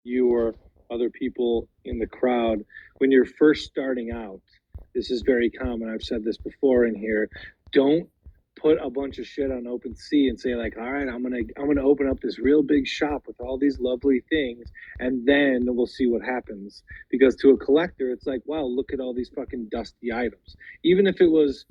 you or other people in the crowd, when you're first starting out, this is very common. I've said this before in here. Don't put a bunch of shit on OpenSea and say like, all right, I'm gonna open up this real big shop with all these lovely things, and then we'll see what happens. Because to a collector, it's like, wow, look at all these fucking dusty items. Even if it was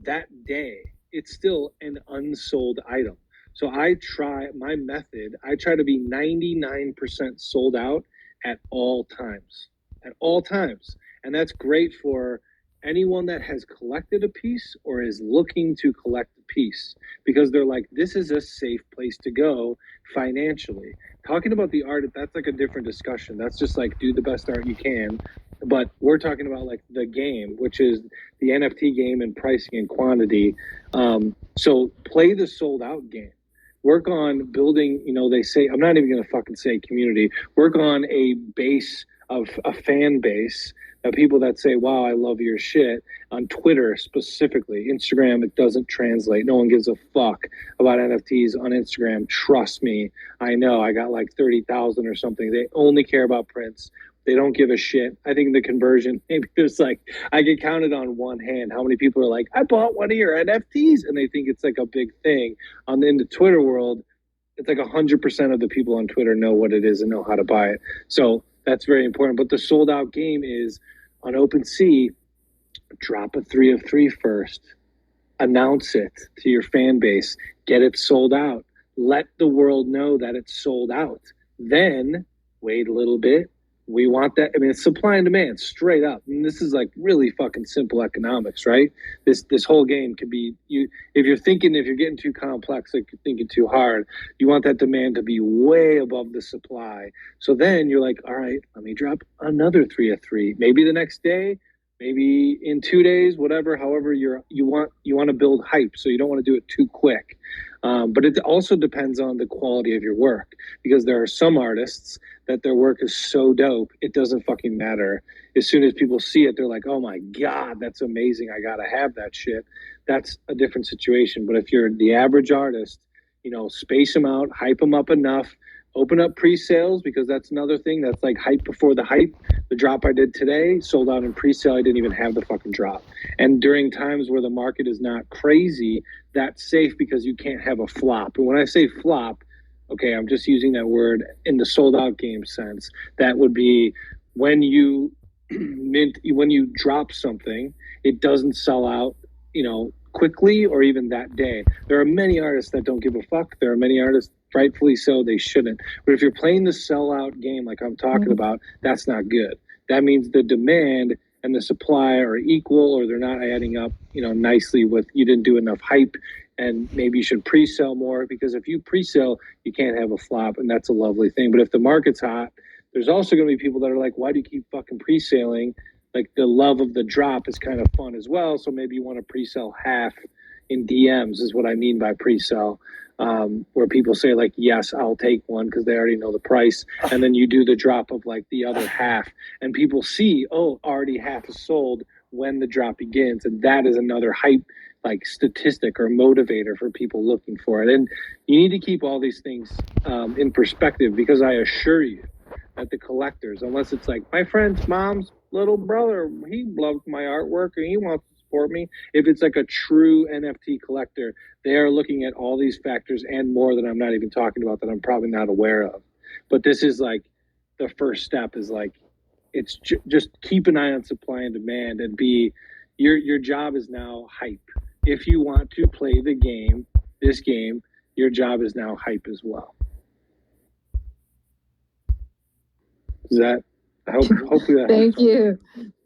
that day, it's still an unsold item. So I try to be 99% sold out at all times. At all times. And that's great for anyone that has collected a piece or is looking to collect a piece because they're like, this is a safe place to go financially. Talking about the art, that's like a different discussion. That's just like do the best art you can. But we're talking about like the game, which is the NFT game and pricing and quantity. So play the sold out game. Work on building, they say, I'm not even going to fucking say community. Work on a base of a fan base of people that say, wow, I love your shit on Twitter specifically. Instagram, it doesn't translate. No one gives a fuck about NFTs on Instagram. Trust me. I know I got like 30,000 or something. They only care about prints. They don't give a shit. I think the conversion, maybe there's like, I get counted on one hand how many people are like, I bought one of your NFTs, and they think it's like a big thing. In the Twitter world, it's like 100% of the people on Twitter know what it is and know how to buy it. So that's very important. But the sold out game is on OpenSea, drop a 3 of 3 first, announce it to your fan base, get it sold out, let the world know that it's sold out. Then wait a little bit. We want that. I mean, it's supply and demand straight up. And this is like really fucking simple economics, right? This whole game could be you if you're getting too complex, like you're thinking too hard, you want that demand to be way above the supply. So then you're like, all right, let me drop another 3 of 3. Maybe the next day, maybe in 2 days, whatever. However, you want to build hype, so you don't want to do it too quick. But it also depends on the quality of your work because there are some artists that their work is so dope, it doesn't fucking matter. As soon as people see it, they're like, oh my God, that's amazing. I got to have that shit. That's a different situation. But if you're the average artist, space them out, hype them up enough, open up pre-sales because that's another thing that's like hype before the hype. The drop I did today sold out in pre-sale. I didn't even have the fucking drop. And during times where the market is not crazy, that's safe because you can't have a flop. And when I say flop, okay, I'm just using that word in the sold out game sense. That would be when you when you drop something, it doesn't sell out, quickly or even that day. There are many artists that don't give a fuck. There are many artists, rightfully so, they shouldn't. But if you're playing the sellout game like I'm talking about, that's not good. That means the demand and the supply are equal, or they're not adding up, nicely with you didn't do enough hype, and maybe you should pre-sell more because if you pre-sell, you can't have a flop, and that's a lovely thing. But if the market's hot, there's also going to be people that are like, why do you keep fucking pre-selling? Like the love of the drop is kind of fun as well. So maybe you want to pre-sell half in DMs is what I mean by pre-sell, where people say like, yes, I'll take one because they already know the price. And then you do the drop of like the other half and people see, oh, already half is sold when the drop begins. And that is another hype like statistic or motivator for people looking for it. And you need to keep all these things in perspective because I assure you that the collectors, unless it's like my friend's mom's little brother, he loved my artwork and he wants to support me. If it's like a true NFT collector, they are looking at all these factors and more that I'm not even talking about that I'm probably not aware of. But this is like the first step is like, it's just keep an eye on supply and demand and be your job is now hype. If you want to play this game, your job is now hype as well. Is that hopefully that Thank you.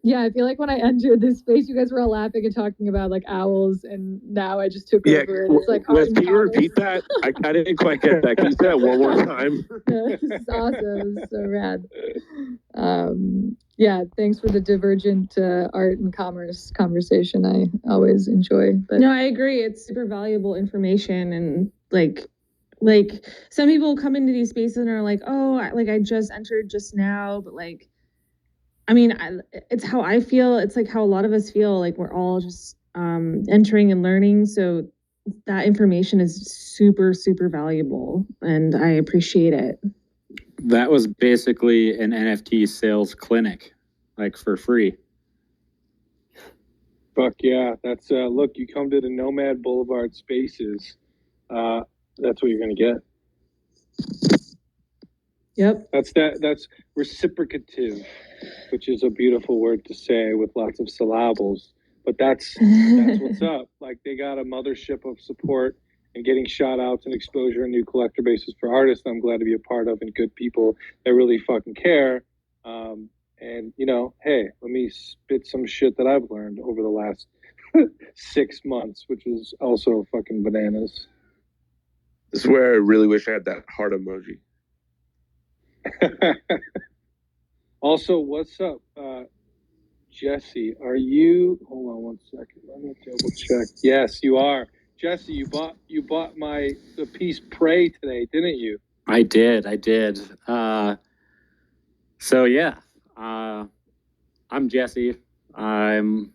Yeah, I feel like when I entered this space, you guys were all laughing and talking about like owls, and now I just took over. And it's like, can you repeat that? I didn't quite get that. Can you say that one more time? This is awesome. This is so rad. Yeah, thanks for the divergent art and commerce conversation. I always enjoy. But no, I agree. It's super valuable information, and like some people come into these spaces and are like, oh, I just entered just now, but like, I mean, it's how I feel. It's like how a lot of us feel, like we're all just entering and learning. So that information is super, super valuable, and I appreciate it. That was basically an NFT sales clinic, like for free. Fuck yeah. That's look, you come to the Nomad Boulevard Spaces. That's what you're gonna get. Yep. That's reciprocative, which is a beautiful word to say with lots of syllables. But that's what's up. Like they got a mothership of support and getting shout outs and exposure and new collector bases for artists I'm glad to be a part of, and good people that really fucking care. And you know, hey, let me spit some shit that I've learned over the last 6 months, which is also fucking bananas. This is where I really wish I had that heart emoji. Also, what's up, Jesse? Are you? Hold on one second. Let me double check. Yes, you are, Jesse. You bought the piece Prey today, didn't you? I did. So yeah, I'm Jesse. I'm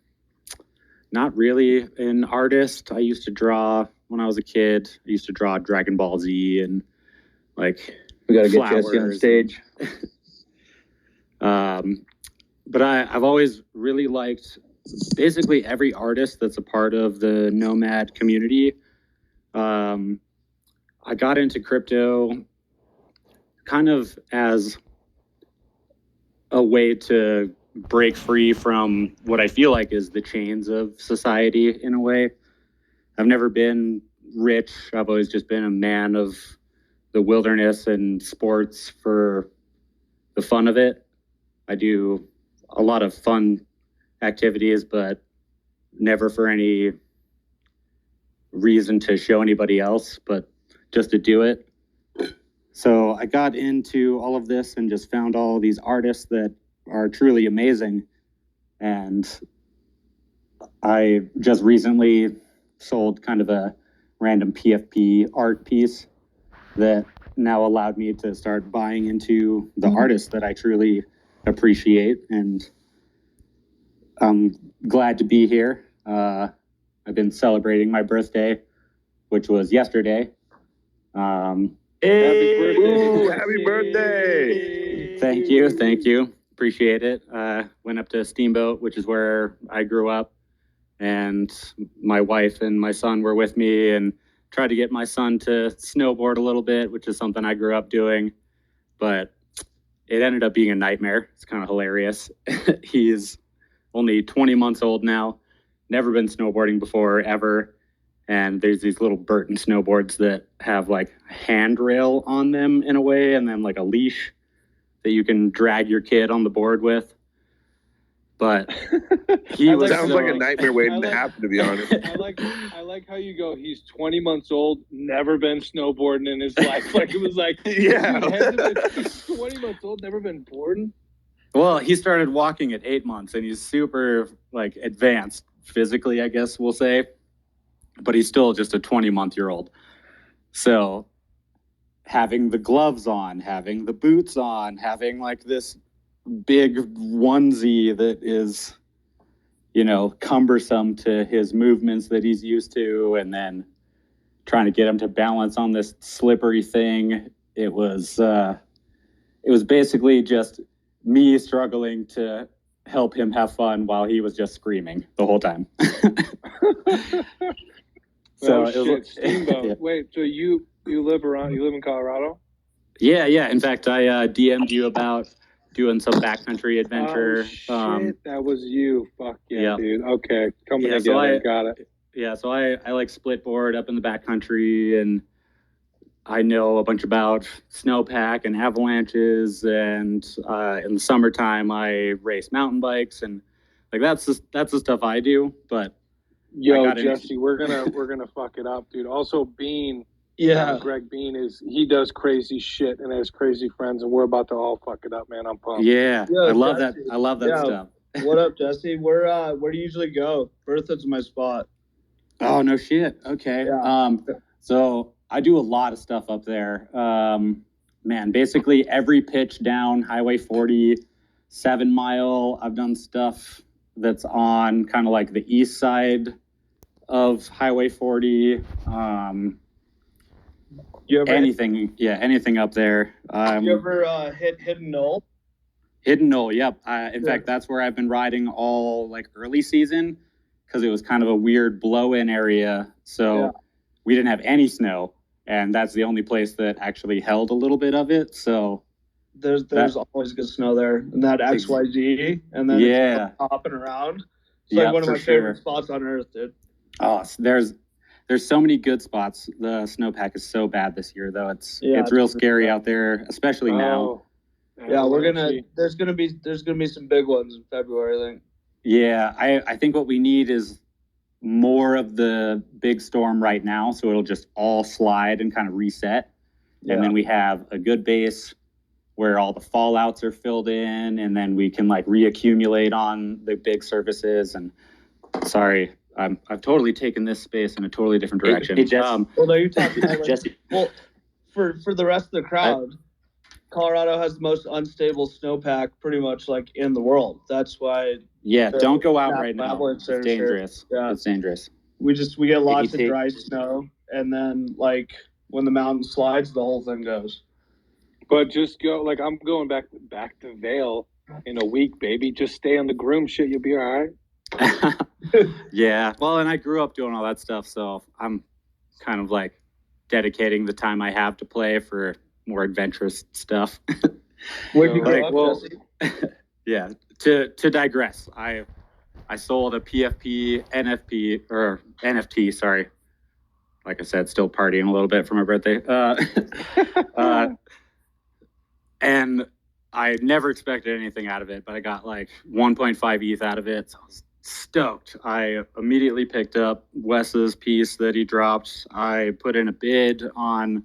not really an artist. I used to draw when I was a kid. I used to draw Dragon Ball Z and like we got to get Jesse on stage. But I've always really liked basically every artist that's a part of the Nomad community. I got into crypto kind of as a way to break free from what I feel like is the chains of society in a way. I've never been rich. I've always just been a man of the wilderness and sports for the fun of it. I do a lot of fun activities, but never for any reason to show anybody else, but just to do it. So I got into all of this and just found all these artists that are truly amazing. And I just recently sold kind of a random PFP art piece that now allowed me to start buying into the artists that I truly appreciate. And I'm glad to be here. I've been celebrating my birthday, which was yesterday. Hey, happy birthday! Thank you. Appreciate it. Went up to Steamboat, which is where I grew up, and my wife and my son were with me, and tried to get my son to snowboard a little bit, which is something I grew up doing, but it ended up being a nightmare. It's kind of hilarious. He's only 20 months old now, never been snowboarding before, ever. And there's these little Burton snowboards that have like a handrail on them in a way, and then like a leash that you can drag your kid on the board with. But he was sounds like a nightmare waiting to happen, to be honest. I like how you go. He's 20 months old, never been snowboarding in his life. Like it was like, yeah, he's 20 months old, never been boarding. Well, he started walking at 8 months, and he's super like advanced physically, I guess we'll say. But he's still just a 20-month-old. So having the gloves on, having the boots on, having like this big onesie that is, you know, cumbersome to his movements that he's used to, and then trying to get him to balance on this slippery thing. It was basically just me struggling to help him have fun while he was just screaming the whole time. So Steamboat. Yeah. Wait, so you live in Colorado? Yeah. In fact, I DM'd you about doing some backcountry adventure. Oh, shit, that was you. Fuck yeah, dude. Okay, coming together. So got it. Yeah, so I like split board up in the backcountry, and I know a bunch about snowpack and avalanches, and in the summertime I race mountain bikes, and like that's the stuff I do. But yo, Jesse, we're gonna fuck it up, dude. Also, Bean, Greg Bean he does crazy shit and has crazy friends, and we're about to all fuck it up, man. I'm pumped. Yeah, I love that. I love that stuff. What up, Jesse? Where do you usually go? Berthoud's my spot. Oh no shit. Okay. Yeah. So I do a lot of stuff up there. Man, basically every pitch down Highway 40, 7 Mile. I've done stuff that's on kind of like the east side of Highway 40. You ever anything up there. you ever hit Hidden Knoll? Hidden Knoll, yep. In fact, that's where I've been riding all like early season because it was kind of a weird blow-in area. So we didn't have any snow, and that's the only place that actually held a little bit of it. So there's always good snow there, and that XYZ, and then it's hopping around. It's like one of my favorite spots on earth, dude. Oh, there's so many good spots. The snowpack is so bad this year, though. It's real scary out there, especially now. Yeah, there's gonna be some big ones in February, I think. Yeah, I think what we need is more of the big storm right now, so it'll just all slide and kind of reset. Yeah. And then we have a good base where all the fallouts are filled in, and then we can like reaccumulate on the big surfaces. And sorry, I've totally taken this space in a totally different direction. Hey, well, no, you're talking about Jesse. Well, for the rest of the crowd, Colorado has the most unstable snowpack pretty much like in the world. That's why. Yeah, don't go out right now. It's dangerous. Yeah. It's dangerous. We get lots of dry snow, and then like when the mountain slides, the whole thing goes. But just go, like I'm going back to Vail in a week, baby. Just stay on the groom shit. You'll be all right. Yeah. Well, and I grew up doing all that stuff, so I'm kind of like dedicating the time I have to play for more adventurous stuff. Where'd you grow up, Jesse? Yeah. To digress, I sold a PFP NFT, sorry. Like I said, still partying a little bit for my birthday. And I never expected anything out of it, but I got like 1.5 ETH out of it. So I was stoked. I immediately picked up Wes's piece that he dropped. I put in a bid on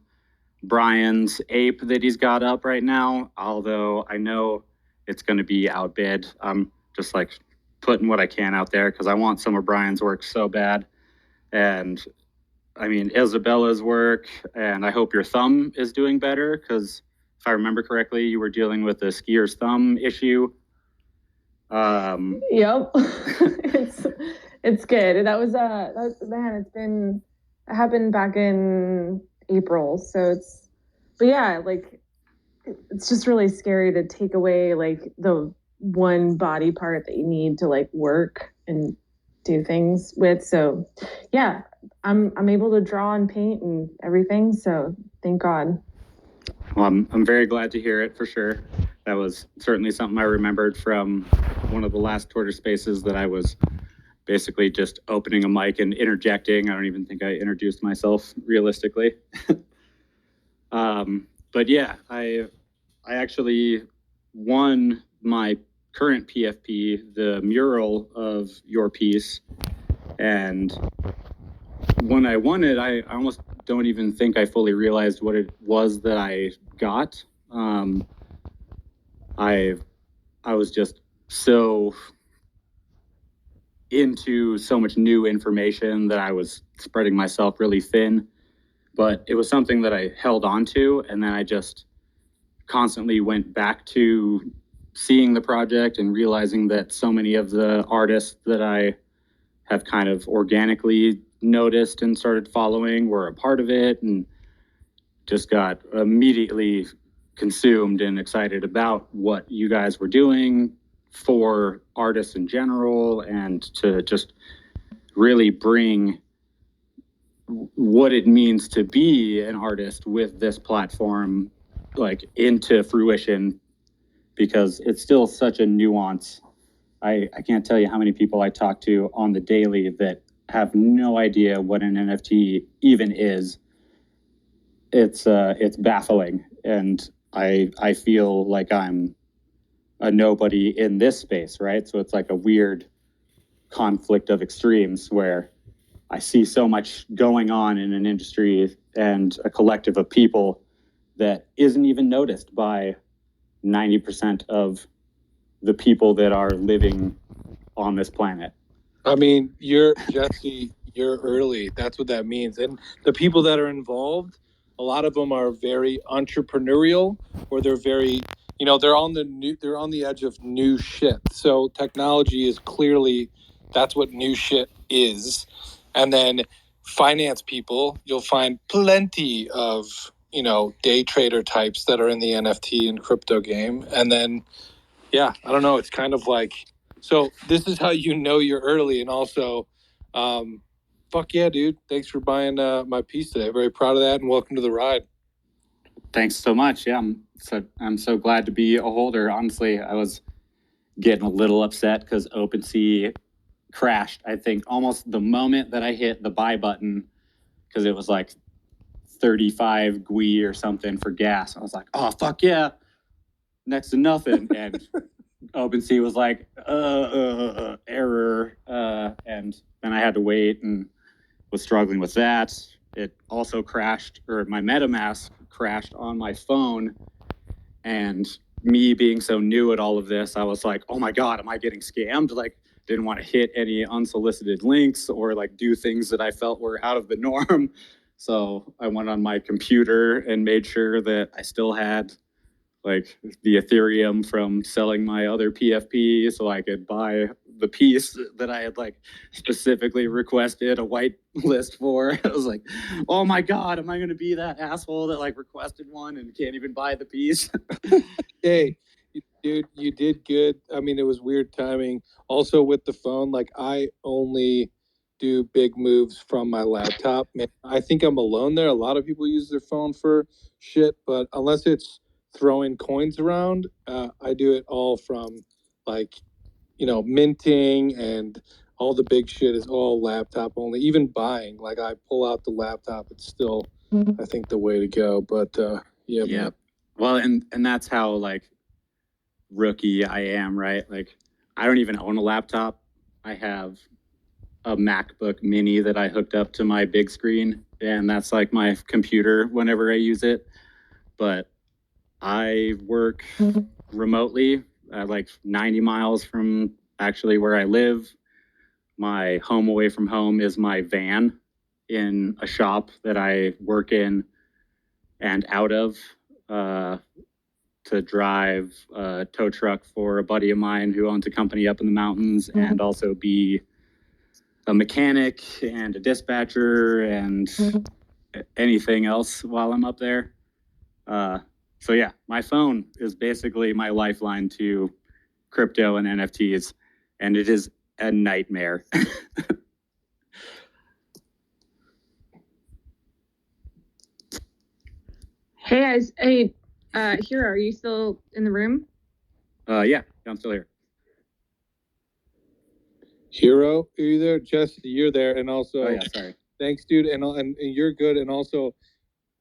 Brian's ape that he's got up right now, although I know it's going to be outbid. I'm just like putting what I can out there because I want some of Brian's work so bad. And I mean, Isabella's work, and I hope your thumb is doing better because if I remember correctly, you were dealing with the skier's thumb issue. Yep. it's good. That was it happened back in April. So but yeah, like it's just really scary to take away like the one body part that you need to like work and do things with. So yeah, I'm able to draw and paint and everything. So thank God. Well, I'm very glad to hear it for sure. That was certainly something I remembered from one of the last Twitter spaces that I was basically just opening a mic and interjecting. I don't even think I introduced myself realistically. But yeah, I actually won my current PFP, the mural of your piece. And when I won it, I almost don't even think I fully realized what it was that I got. I was just so into so much new information that I was spreading myself really thin. But it was something that I held on to, and then I just constantly went back to seeing the project and realizing that so many of the artists that I have kind of organically noticed and started following were a part of it, and just got immediately consumed and excited about what you guys were doing for artists in general, and to just really bring what it means to be an artist with this platform like into fruition, because it's still such a nuance. I can't tell you how many people I talk to on the daily that have no idea what an NFT even is. It's baffling, and I feel like I'm a nobody in this space, right? So it's like a weird conflict of extremes where I see so much going on in an industry and a collective of people that isn't even noticed by 90% of the people that are living on this planet. I mean, Jesse, you're early. That's what that means. And the people that are involved, a lot of them are very entrepreneurial, or they're very, they're on the edge of new shit. So technology is clearly, that's what new shit is. And then finance people, you'll find plenty of day trader types that are in the NFT and crypto game. And then, yeah, I don't know. It's kind of like, so this is how you're early. And also, fuck yeah, dude. Thanks for buying my piece today. Very proud of that, and welcome to the ride. Thanks so much. Yeah, I'm so glad to be a holder. Honestly, I was getting a little upset because OpenSea crashed. I think almost the moment that I hit the buy button, because it was like 35 GUI or something for gas. I was like, oh fuck yeah, next to nothing. And OpenSea was like, error, and then I had to wait and was struggling with that. It also crashed, or my MetaMask crashed on my phone, and me being so new at all of this, I was like, oh my God, am I getting scammed? Like, didn't want to hit any unsolicited links or like do things that I felt were out of the norm. So I went on my computer and made sure that I still had like the Ethereum from selling my other PFP, so I could buy the piece that I had like specifically requested a white list for. I was like, oh my God, am I going to be that asshole that like requested one and can't even buy the piece? Hey, dude, you did good. I mean, it was weird timing. Also with the phone, like I only do big moves from my laptop. Man, I think I'm alone there. A lot of people use their phone for shit, but unless it's throwing coins around, I do it all from like, minting, and all the big shit is all laptop only. Even buying, like I pull out the laptop, it's still, I think, the way to go. But yeah. Man. Well, and that's how like rookie I am, right? Like I don't even own a laptop. I have a MacBook Mini that I hooked up to my big screen, and that's like my computer whenever I use it. But I work remotely, like 90 miles from actually where I live. My home away from home is my van in a shop that I work in and out of, to drive a tow truck for a buddy of mine who owns a company up in the mountains, and also be a mechanic and a dispatcher and anything else while I'm up there. So yeah, my phone is basically my lifeline to crypto and NFTs, and it is a nightmare. Hey guys, hey, Hero, are you still in the room? Yeah, I'm still here. Hero, are you there? Jesse, you're there. And also, Oh yeah, sorry. Thanks, dude. And you're good. And also,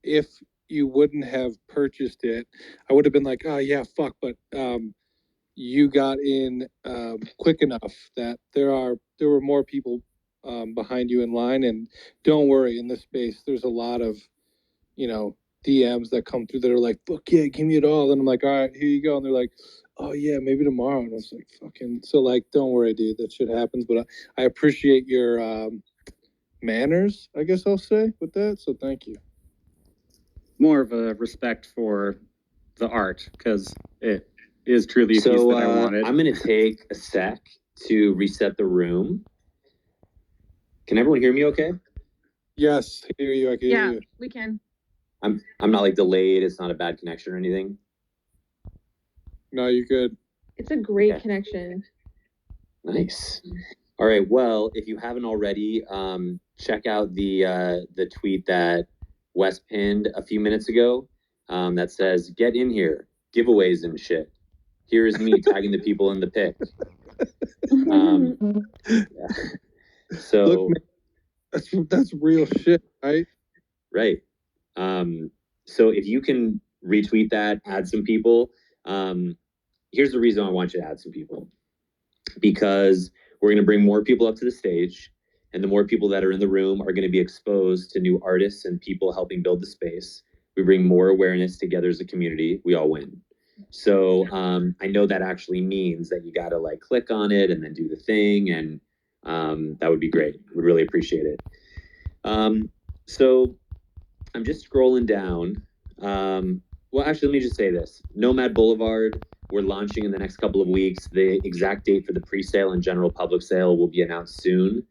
if you wouldn't have purchased it, I would have been like, oh yeah, fuck. But you got in quick enough that there were more people behind you in line. And don't worry, in this space, there's a lot of, DMs that come through that are like, fuck yeah, give me it all. And I'm like, all right, here you go. And they're like, oh yeah, maybe tomorrow. And I was like, fucking, so like, don't worry, dude, that shit happens. But I appreciate your manners, I guess I'll say, with that. So thank you. More of a respect for the art, because it is truly a piece that I wanted. I'm going to take a sec to reset the room. Can everyone hear me okay? Yes, I hear you. I can hear you. We can. I'm not like delayed. It's not a bad connection or anything. No, you're good. It's a great connection. Nice. All right. Well, if you haven't already, check out the tweet that Wes pinned a few minutes ago, that says, "Get in here, giveaways and shit. Here is me tagging the people in the pic." Yeah. So look, man, that's real shit, right? Right. So if you can retweet that, add some people. Here's the reason I want you to add some people, because we're going to bring more people up to the stage, and the more people that are in the room are going to be exposed to new artists and people helping build the space. We bring more awareness together as a community. We all win. So I know that actually means that you got to like click on it and then do the thing, and that would be great. We'd really appreciate it. So I'm just scrolling down. Well, actually, let me just say this. Nomad Boulevard, we're launching in the next couple of weeks. The exact date for the pre-sale and general public sale will be announced soon.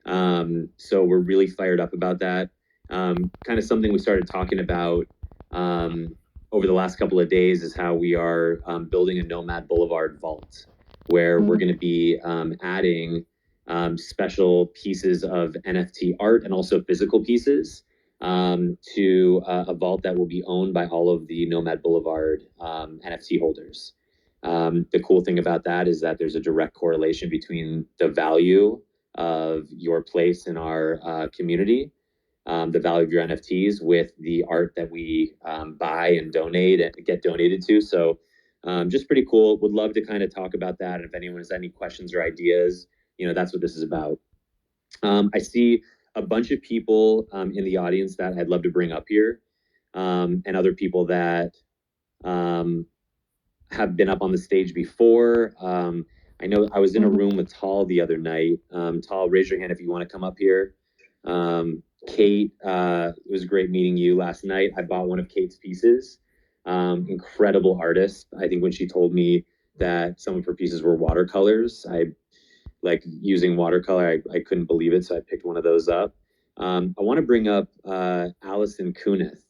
So we're really fired up about that. Kind of something we started talking about over the last couple of days is how we are building a Nomad Boulevard vault, where we're going to be adding special pieces of NFT art and also physical pieces to a vault that will be owned by all of the Nomad Boulevard NFT holders. The cool thing about that is that there's a direct correlation between the value of your place in our community, the value of your NFTs, with the art that we buy and donate and get donated to. So just pretty cool. Would love to kind of talk about that. And if anyone has any questions or ideas, that's what this is about. I see a bunch of people in the audience that I'd love to bring up here, and other people that have been up on the stage before. I know I was in a room with Tal the other night. Tal, raise your hand if you want to come up here. Kate, it was great meeting you last night. I bought one of Kate's pieces. Incredible artist. I think when she told me that some of her pieces were watercolors, I like using watercolor. I couldn't believe it, so I picked one of those up. I want to bring up Allison Kunith.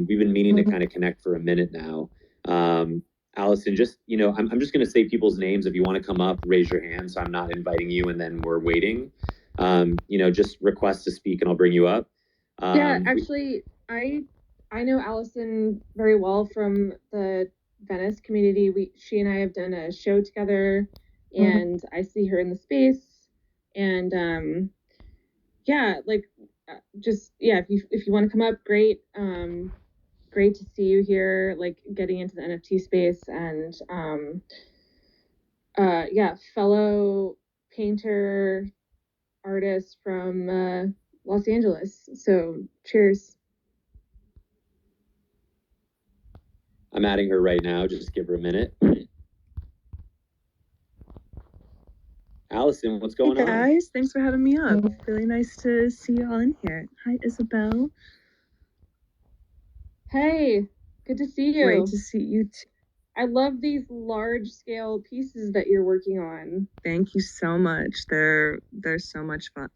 We've been meaning to kind of connect for a minute now. Allison, just, I'm just going to say people's names. If you want to come up, raise your hand, so I'm not inviting you and then we're waiting. Just request to speak and I'll bring you up. Yeah, actually, I know Allison very well from the Venice community. She and I have done a show together, and I see her in the space. And if you want to come up, great. Great to see you here, like getting into the NFT space, and fellow painter, artist from Los Angeles. So cheers. I'm adding her right now. Just give her a minute. Allison, what's going on? Hey guys, thanks for having me up. Really nice to see you all in here. Hi, Isabel. Hey, good to see you. Great to see you too. I love these large scale pieces that you're working on. Thank you so much. They're so much fun.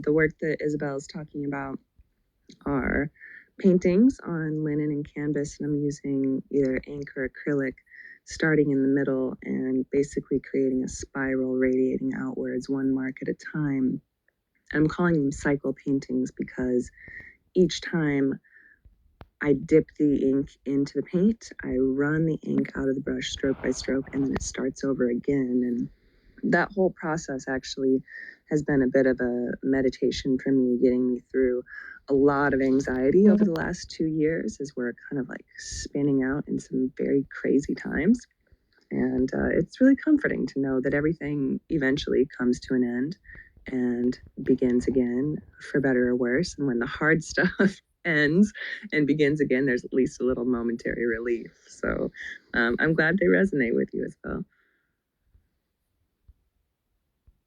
The work that Isabel is talking about are paintings on linen and canvas, and I'm using either ink or acrylic, starting in the middle and basically creating a spiral radiating outwards, one mark at a time. I'm calling them cycle paintings because each time I dip the ink into the paint, I run the ink out of the brush stroke by stroke, and then it starts over again. And that whole process actually has been a bit of a meditation for me, getting me through a lot of anxiety over the last 2 years as we're kind of like spinning out in some very crazy times. And it's really comforting to know that everything eventually comes to an end and begins again, for better or worse. And when the hard stuff ends and begins again, there's at least a little momentary relief. So I'm glad they resonate with you as well.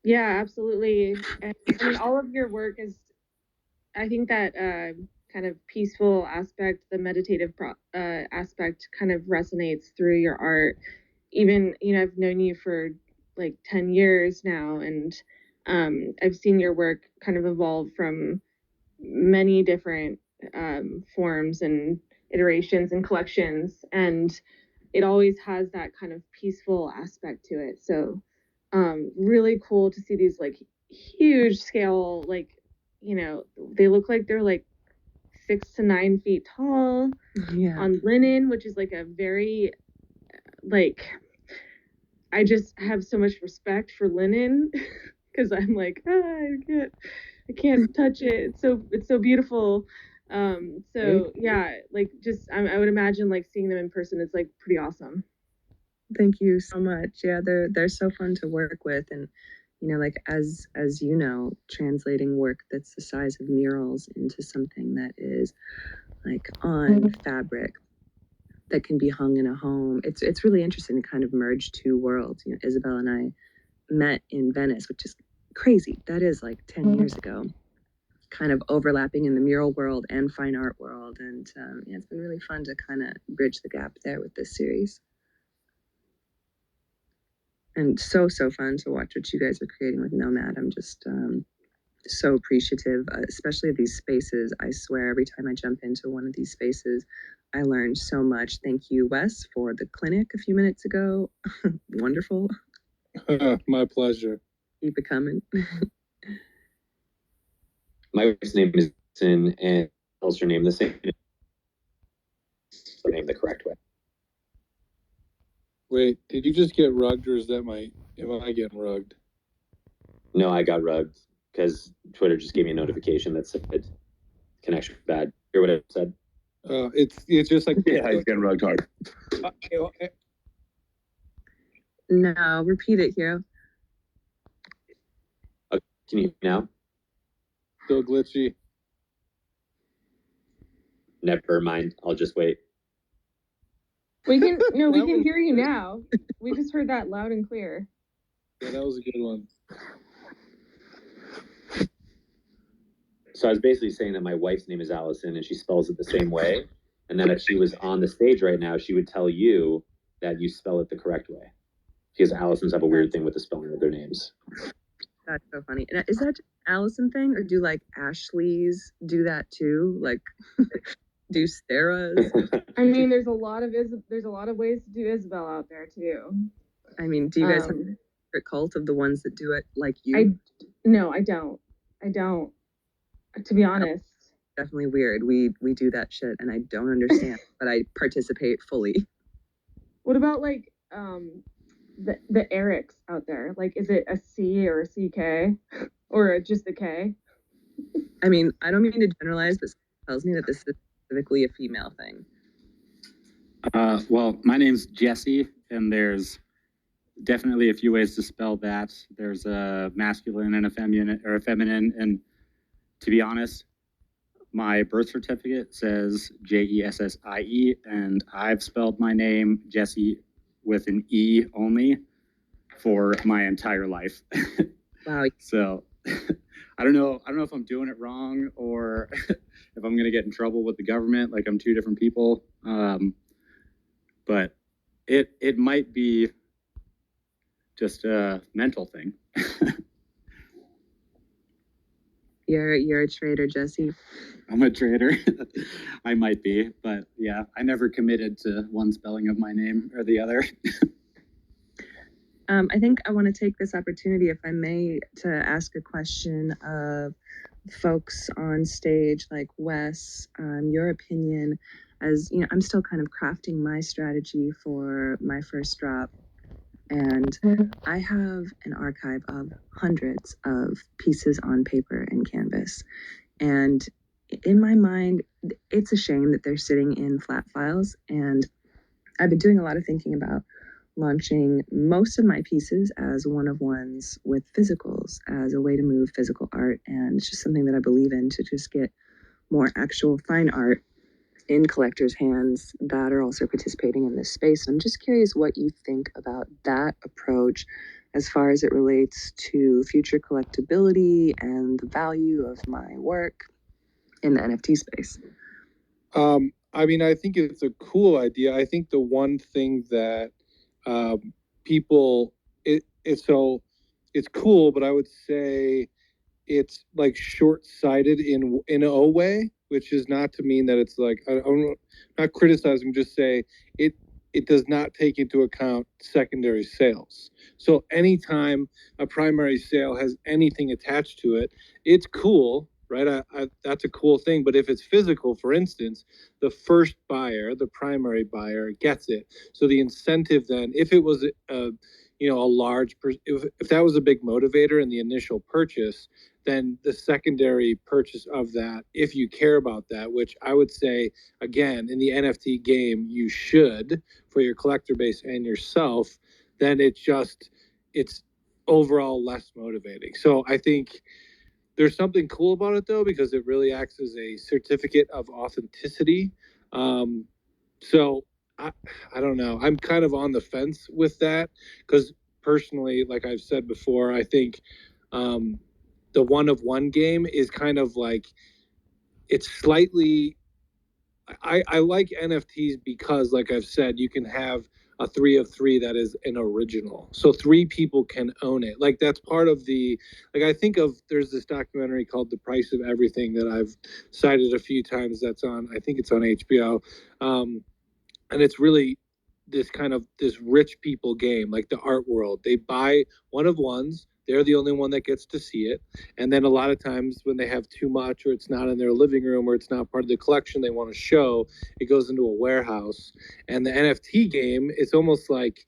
Yeah, absolutely. And I mean, all of your work is, I think that kind of peaceful aspect, the meditative aspect kind of resonates through your art. Even, I've known you for like 10 years now, and I've seen your work kind of evolve from many different forms and iterations and collections, and it always has that kind of peaceful aspect to it. So really cool to see these like huge scale, like, they look like they're like 6 to 9 feet tall, on linen, which is like a very, like, I just have so much respect for linen because I'm like, I can't touch it. It's so beautiful. Yeah, like just I would imagine like seeing them in person is like pretty awesome. Thank you so much. Yeah, they're so fun to work with, and like as translating work that's the size of murals into something that is like on fabric that can be hung in a home. It's really interesting to kind of merge two worlds. Isabel and I met in Venice, which is crazy. That is like 10 years ago, kind of overlapping in the mural world and fine art world. And it's been really fun to kind of bridge the gap there with this series. And so fun to watch what you guys are creating with Nomad. I'm just so appreciative, especially of these spaces. I swear, every time I jump into one of these spaces, I learned so much. Thank you, Wes, for the clinic a few minutes ago. Wonderful. My pleasure. Keep it coming. My wife's name is Sin, and spells her name the same. Her name the correct way. Wait, did you just get rugged, or is that am I getting rugged? No, I got rugged because Twitter just gave me a notification that said connection bad. Hear what I said? It's just like Yeah, he's getting rugged hard. No, repeat it, Hero. Can you hear now? Still glitchy. Never mind. I'll just wait. We can was hear you good. now. We just heard that loud and clear. Yeah, that was a good one. So I was basically saying that my wife's name is Allison and she spells it the same way. And then if she was on the stage right now, she would tell you that you spell it the correct way. Because Allisons have a weird thing with the spelling of their names. That's so funny. And is that just an Allison thing, or do like Ashleys do that too? Like, do Sarah's? I mean, there's a lot of ways to do Isabel out there too. I mean, do you guys have a secret cult of the ones that do it like you? No, I don't. To be honest. Definitely weird. We do that shit, and I don't understand, but I participate fully. What about like the Erics out there? Like, is it a C or a CK or just a K? I mean, I don't mean to generalize, but it tells me that this is specifically a female thing. Well, my name's Jesse, and there's definitely a few ways to spell that. There's a masculine and a feminine, and to be honest, my birth certificate says Jessie, and I've spelled my name Jesse with an E only for my entire life. Wow. So I don't know if I'm doing it wrong or if I'm gonna get in trouble with the government, like I'm two different people. But it might be just a mental thing. You're a traitor, Jesse. I'm a traitor. I might be, but yeah, I never committed to one spelling of my name or the other. I think I want to take this opportunity, if I may, to ask a question of folks on stage, like Wes, your opinion, as you know, I'm still kind of crafting my strategy for my first drop. And I have an archive of hundreds of pieces on paper and canvas. And in my mind, it's a shame that they're sitting in flat files. And I've been doing a lot of thinking about launching most of my pieces as one-of-ones with physicals as a way to move physical art. And it's just something that I believe in, to just get more actual fine art in collectors' hands that are also participating in this space. I'm just curious what you think about that approach as far as it relates to future collectability and the value of my work in the NFT space. I mean, I think it's a cool idea. I think the one thing that it's cool, but I would say it's like short-sighted in a way, which is not to mean that it's like, I'm not criticizing, just say it does not take into account secondary sales. So anytime a primary sale has anything attached to it, it's cool, right? That's a cool thing. But if it's physical, for instance, the first buyer, the primary buyer, gets it. So the incentive then, if it was a large, if that was a big motivator in the initial purchase, then the secondary purchase of that, if you care about that, which I would say, again, in the NFT game, you should, for your collector base and yourself, then it's overall less motivating. So I think there's something cool about it, though, because it really acts as a certificate of authenticity. So I don't know. I'm kind of on the fence with that, because personally, like I've said before, I think the one-of-one game is kind of like, it's slightly, I like NFTs because, like I've said, you can have a 3 of 3 that is an original. So 3 people can own it. Like that's part of the, like I think of, there's this documentary called The Price of Everything that I've cited a few times. That's on, I think it's on HBO. And it's really this kind of this rich people game, like the art world. They buy one of ones. They're the only one that gets to see it. And then a lot of times when they have too much or it's not in their living room or it's not part of the collection they want to show, it goes into a warehouse. And the NFT game, it's almost like,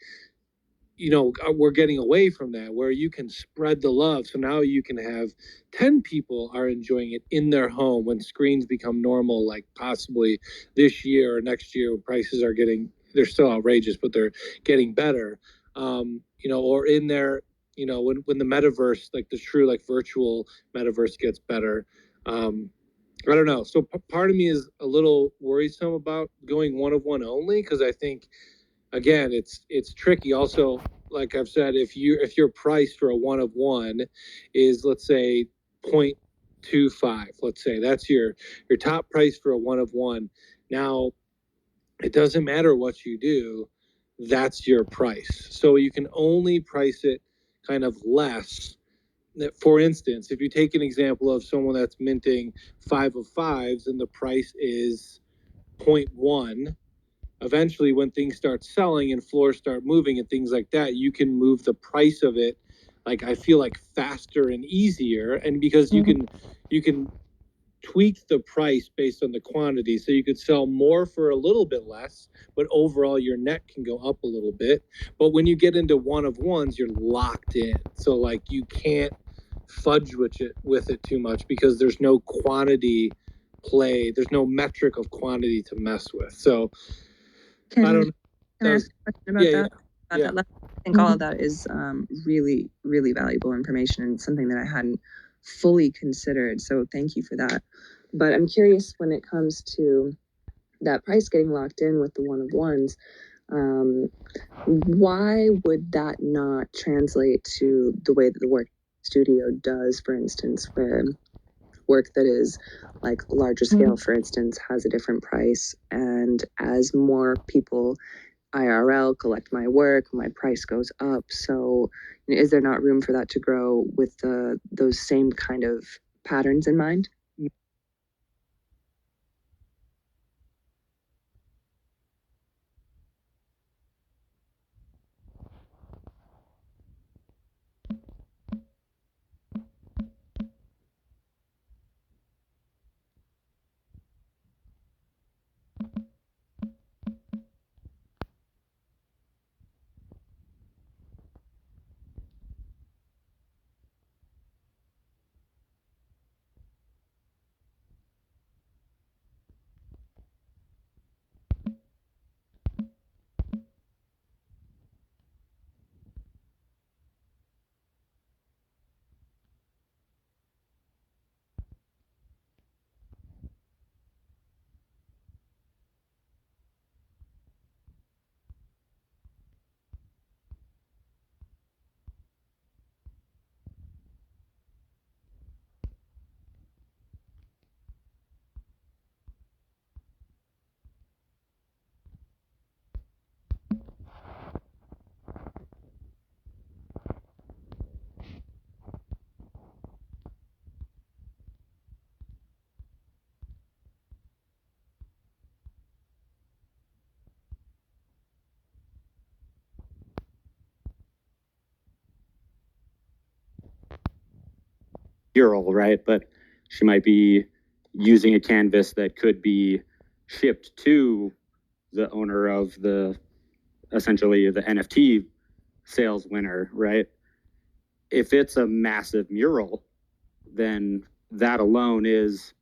you know, we're getting away from that where you can spread the love. So now you can have 10 people are enjoying it in their home when screens become normal, like possibly this year or next year when prices are getting, they're still outrageous, but they're getting better. You know, or in their, you know, when the metaverse, like the true, like virtual metaverse gets better. I don't know. So part of me is a little worrisome about going one of one only, because I think, again, it's tricky. Also, like I've said, if your price for a one of one is, let's say, 0.25, let's say that's your top price for a one of one. Now, it doesn't matter what you do, that's your price. So you can only price it kind of less. For instance, if you take an example of someone that's minting 5 of 5s and the price is 0.1, eventually when things start selling and floors start moving and things like that, you can move the price of it, like I feel like faster and easier. And because you can tweak the price based on the quantity, so you could sell more for a little bit less, but overall your net can go up a little bit. But when you get into one of ones, you're locked in, so like you can't fudge with it too much because there's no quantity play, there's no metric of quantity to mess with. So I don't know. Can I ask a question about Yeah, that? yeah, yeah. That? I think all of that is really, really valuable information and something that I hadn't fully considered. So thank you for that. But I'm curious when it comes to that price getting locked in with the one of ones, why would that not translate to the way that the work studio does, for instance, where work that is like larger scale, for instance, has a different price, and as more people IRL collect my work, my price goes up. So is there not room for that to grow with those same kind of patterns in mind? mural, right? But she might be using a canvas that could be shipped to the owner of the, essentially the NFT sales winner, right? If it's a massive mural, then that alone is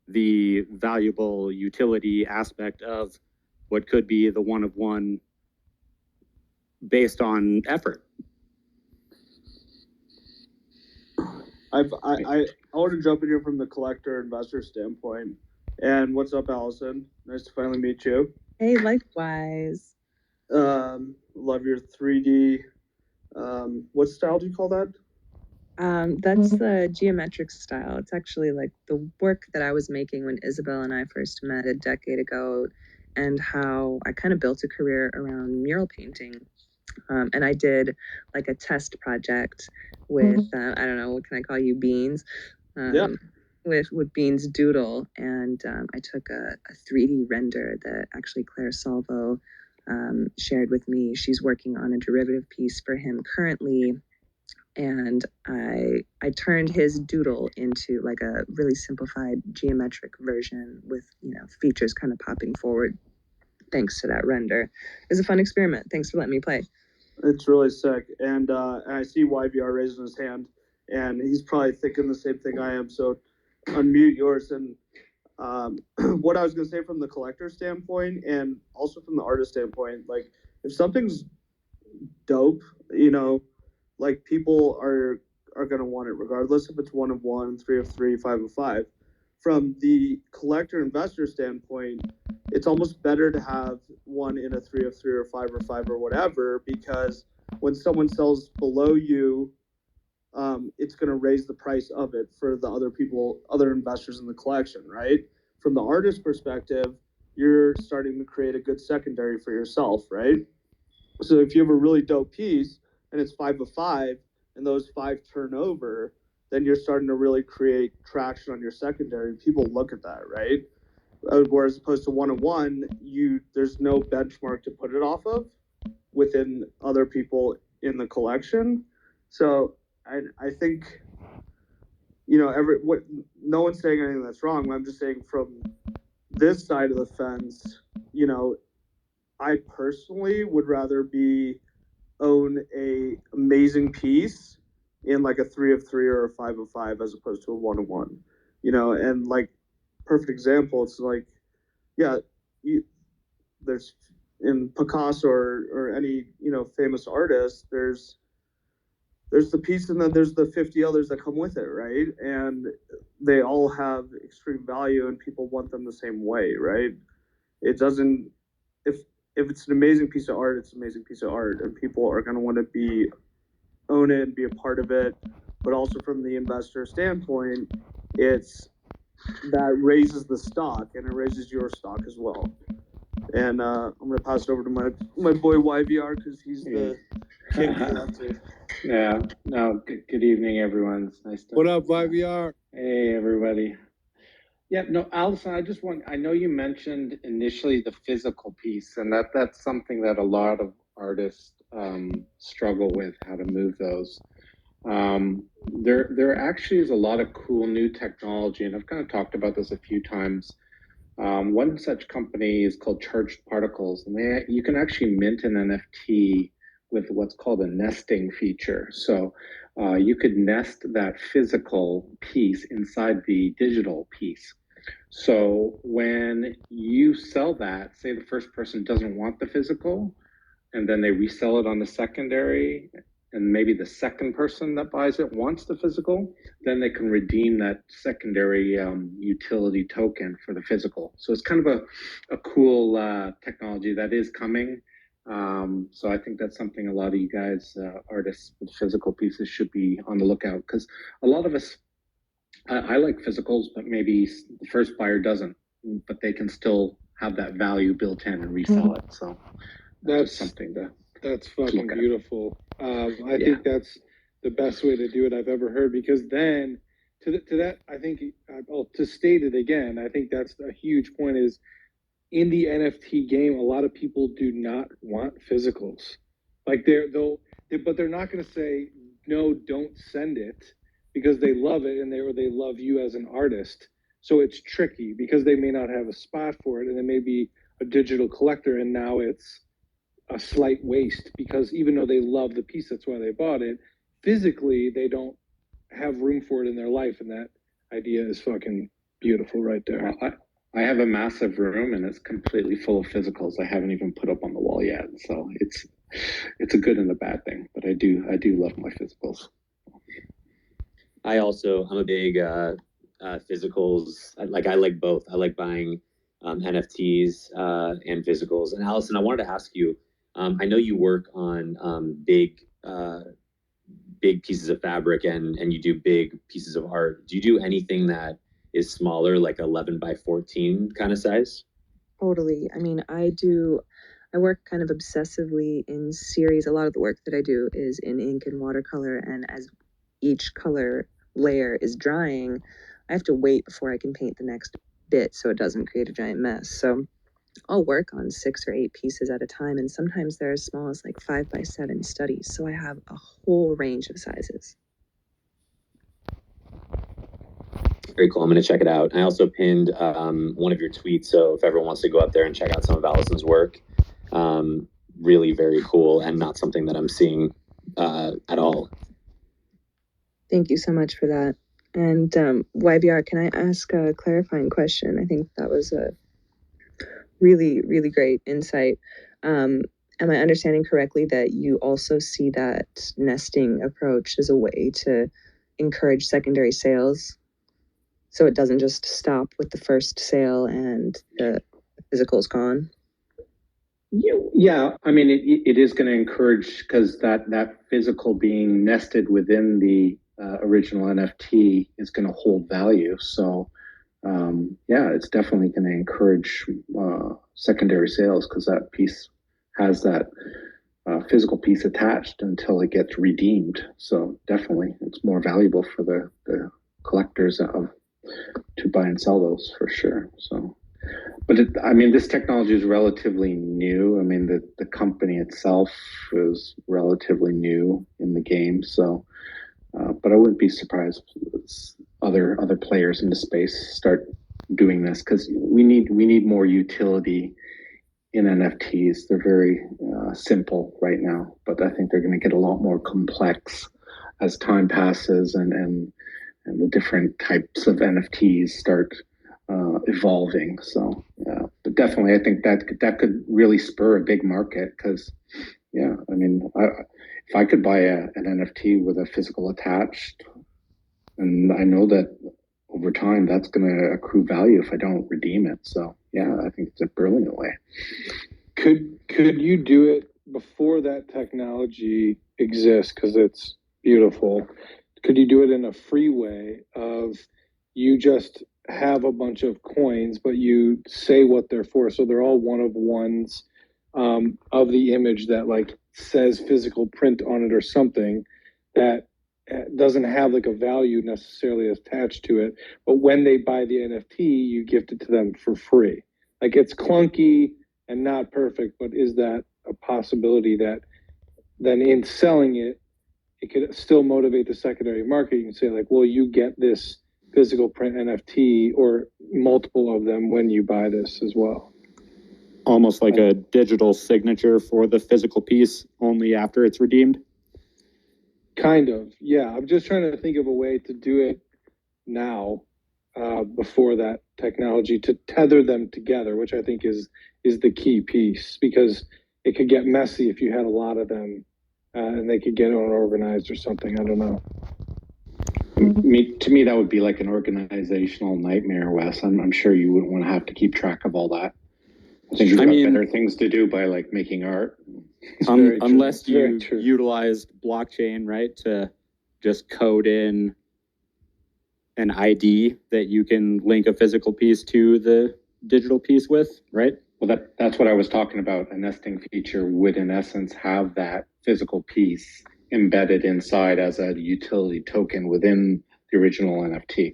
the valuable utility aspect of what could be the one of one based on effort. I want to jump in here from the collector investor standpoint. And what's up, Allison? Nice to finally meet you. Hey, likewise. Love your 3D. What style do you call that? That's the geometric style. It's actually like the work that I was making when Isabel and I first met a decade ago. and how I kind of built a career around mural painting. And I did like a test project with, I don't know, what can I call you, Beans? Yeah. With Beans Doodle. And I took a 3D render that actually Claire Salvo shared with me. She's working on a derivative piece for him currently. And I turned his doodle into like a really simplified geometric version with, you know, features kind of popping forward thanks to that render. It was a fun experiment. Thanks for letting me play. It's really sick. And I see YVR raising his hand, and he's probably thinking the same thing I am. So unmute yours. And what I was going to say from the collector standpoint and also from the artist standpoint, like if something's dope, you know, like people are going to want it regardless if it's 1 of 1, 3 of 3, 5 of 5. From the collector investor standpoint, it's almost better to have one in a 3 of 3 or 5 or 5 or whatever, because when someone sells below you, it's going to raise the price of it for the other investors in the collection, right? From the artist perspective, you're starting to create a good secondary for yourself, right? So if you have a really dope piece and it's 5 of 5 and those 5 turn over, then you're starting to really create traction on your secondary. People look at that, right? Whereas opposed to 1 of 1, there's no benchmark to put it off of within other people in the collection. So I think, you know, no one's saying anything that's wrong. I'm just saying from this side of the fence, you know, I personally would rather own a amazing piece in like a 3 of 3 or a 5 of 5 as opposed to a 1 of 1, you know. And like perfect example, it's like, yeah, there's in Picasso or any, you know, famous artist, there's the piece and then there's the 50 others that come with it, right? And they all have extreme value and people want them the same way, right? It doesn't, if it's an amazing piece of art, it's an amazing piece of art, and people are going to want to own it and be a part of it. But also from the investor standpoint, it's that raises the stock and it raises your stock as well. And I'm going to pass it over to my boy YVR because he's the king collector. Yeah, no, good evening, everyone. It's nice to. What up, YVR? Hey, everybody. Yeah, no, Allison, I know you mentioned initially the physical piece, and that's something that a lot of artists struggle with, how to move those. There actually is a lot of cool new technology, and I've kind of talked about this a few times. One such company is called Charged Particles, and you can actually mint an NFT with what's called a nesting feature. So you could nest that physical piece inside the digital piece. So when you sell that, say the first person doesn't want the physical, and then they resell it on the secondary, and maybe the second person that buys it wants the physical, then they can redeem that secondary utility token for the physical. So it's kind of a cool technology that is coming. So I think that's something a lot of you guys, artists with physical pieces, should be on the lookout, because a lot of us, I like physicals, but maybe the first buyer doesn't, but they can still have that value built in and resell it. So that's something that's fucking beautiful. I think that's the best way to do it I've ever heard, because then to that, I think, to state it again, I think that's a huge point, is in the NFT game, a lot of people do not want physicals. Like but they're not going to say, no, don't send it, because they love it and they love you as an artist. So it's tricky because they may not have a spot for it, and it may be a digital collector, and now it's a slight waste, because even though they love the piece, that's why they bought it, physically they don't have room for it in their life. And that idea is fucking beautiful right there. I have a massive room and it's completely full of physicals I haven't even put up on the wall yet. So it's a good and a bad thing, but I do love my physicals. I'm a big physicals. I like both. I like buying NFTs and physicals. And Allison, I wanted to ask you, I know you work on big pieces of fabric and you do big pieces of art. Do you do anything that is smaller, like 11 by 14 kind of size? Totally. I mean, I work kind of obsessively in series. A lot of the work that I do is in ink and watercolor, and as each color layer is drying, I have to wait before I can paint the next bit so it doesn't create a giant mess. So I'll work on 6 or 8 pieces at a time, and sometimes they're as small as like 5x7 studies. So I have a whole range of sizes. Very cool. I'm going to check it out. I also pinned one of your tweets, so if everyone wants to go up there and check out some of Allison's work, really very cool and not something that I'm seeing at all. Thank you so much for that. And YBR, can I ask a clarifying question? I think that was a really, really great insight. Am I understanding correctly that you also see that nesting approach as a way to encourage secondary sales? So it doesn't just stop with the first sale and the physical is gone? Yeah, I mean, it is going to encourage, because that physical being nested within the original NFT is going to hold value. So, yeah, it's definitely going to encourage secondary sales, because that piece has that physical piece attached until it gets redeemed. So definitely, it's more valuable for the collectors to buy and sell those for sure. So. But I mean, this technology is relatively new. I mean, the company itself is relatively new in the game. So, but I wouldn't be surprised if other players in the space start doing this, because we need more utility in NFTs. They're very simple right now, but I think they're going to get a lot more complex as time passes and the different types of NFTs start evolving. So yeah, but definitely, I think that could really spur a big market, because yeah, I mean, if I could buy an NFT with a physical attached, and I know that over time that's going to accrue value if I don't redeem it. So yeah, I think it's a brilliant way. Could you do it before that technology exists? Because it's beautiful. Could you do it in a free way of you just have a bunch of coins, but you say what they're for? So they're all one of ones of the image that like says physical print on it or something that doesn't have like a value necessarily attached to it. But when they buy the NFT, you gift it to them for free. Like, it's clunky and not perfect, but is that a possibility that then in selling it, it could still motivate the secondary market? You can say like, well, you get this physical print NFT or multiple of them when you buy this as well. Almost like a digital signature for the physical piece only after it's redeemed. Kind of, yeah. I'm just trying to think of a way to do it now, before that technology, to tether them together, which I think is the key piece, because it could get messy if you had a lot of them, and they could get unorganized or something. I don't know. To me, that would be like an organizational nightmare, Wes. I'm sure you wouldn't want to have to keep track of all that. I think you've got better things to do by like making art. Unless you utilized blockchain, right, to just code in an ID that you can link a physical piece to the digital piece with, right? Well, that's what I was talking about. A nesting feature would, in essence, have that physical piece embedded inside as a utility token within the original NFT.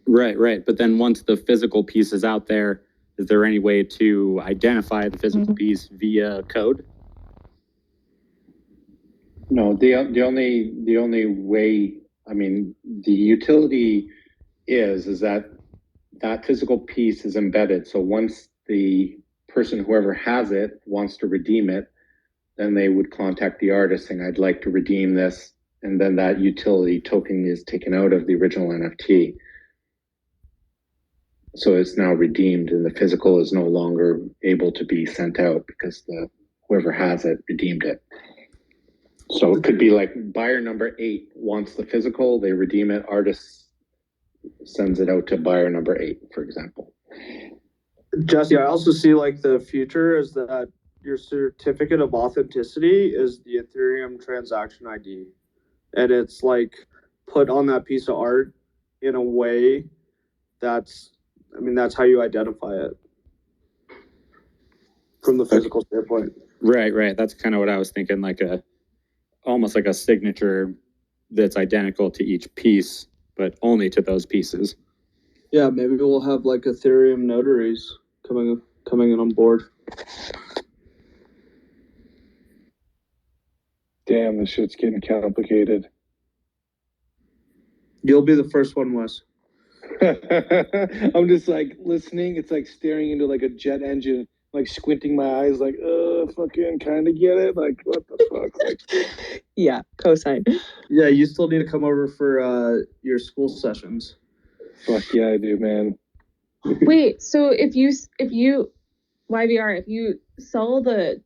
Right. But then once the physical piece is out there, is there any way to identify the physical piece via code? No, the only way, I mean, the utility is that physical piece is embedded. So once the person, whoever has it, wants to redeem it, then they would contact the artist saying, I'd like to redeem this. And then that utility token is taken out of the original NFT. So it's now redeemed, and the physical is no longer able to be sent out because whoever has it redeemed it. So it could be like buyer number 8 wants the physical, they redeem it, artist sends it out to buyer number 8, for example. Jesse, I also see like the future is that your certificate of authenticity is the Ethereum transaction ID. And it's like put on that piece of art in a way that's how you identify it. from the physical standpoint. Right. That's kind of what I was thinking, like almost like a signature that's identical to each piece, but only to those pieces. Yeah, maybe we'll have like Ethereum notaries coming in on board. Damn, this shit's getting complicated. You'll be the first one, Wes. I'm just like listening. It's like staring into like a jet engine, like squinting my eyes, like, fucking kind of get it. Like, what the fuck? Like, Yeah, cosign. Yeah, you still need to come over for your school sessions. fuck yeah, I do, man. Wait, so if you YVR, if you sell the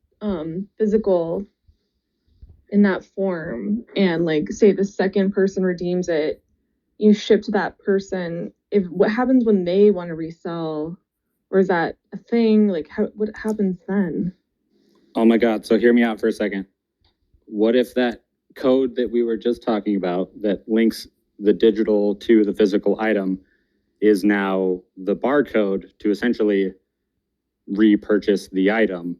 physical in that form and like say the second person redeems it, you ship to that person, what happens when they want to resell, or is that a thing? Like what happens then? Oh my God. So hear me out for a second. What if that code that we were just talking about that links the digital to the physical item is now the barcode to essentially repurchase the item?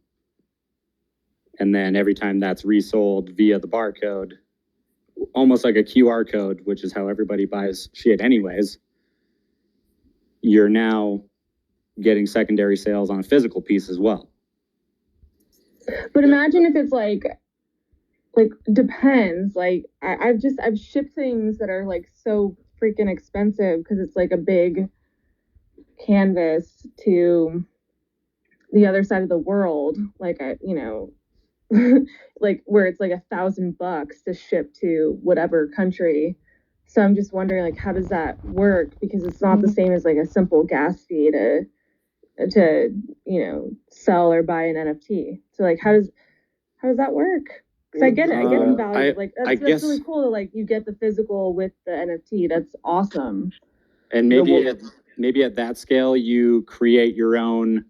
And then every time that's resold via the barcode, almost like a QR code, which is how everybody buys shit anyways, you're now getting secondary sales on a physical piece as well. But imagine if it's like depends. Like I've shipped things that are like so freaking expensive because it's like a big canvas to the other side of the world. Like like where it's like $1,000 to ship to whatever country. So I'm just wondering, like, how does that work? Because it's not the same as like a simple gas fee to sell or buy an NFT. So like, how does that work? Because I get it, I get the value. Like that's really cool. Like you get the physical with the NFT. That's awesome. And maybe at that scale, you create your own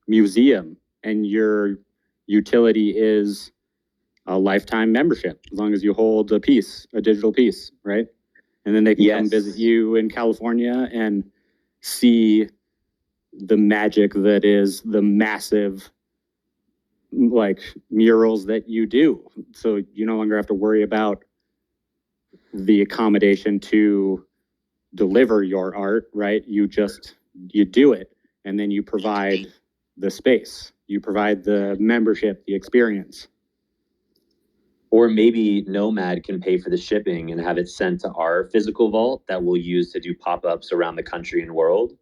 museum, and your utility is a lifetime membership, as long as you hold a digital piece, right? And then they can come visit you in California and see the magic that is the massive like murals that you do. So you no longer have to worry about the accommodation to deliver your art, right? You do it, and then you provide the space, you provide the membership, the experience. Or maybe Nomad can pay for the shipping and have it sent to our physical vault that we'll use to do pop-ups around the country and world.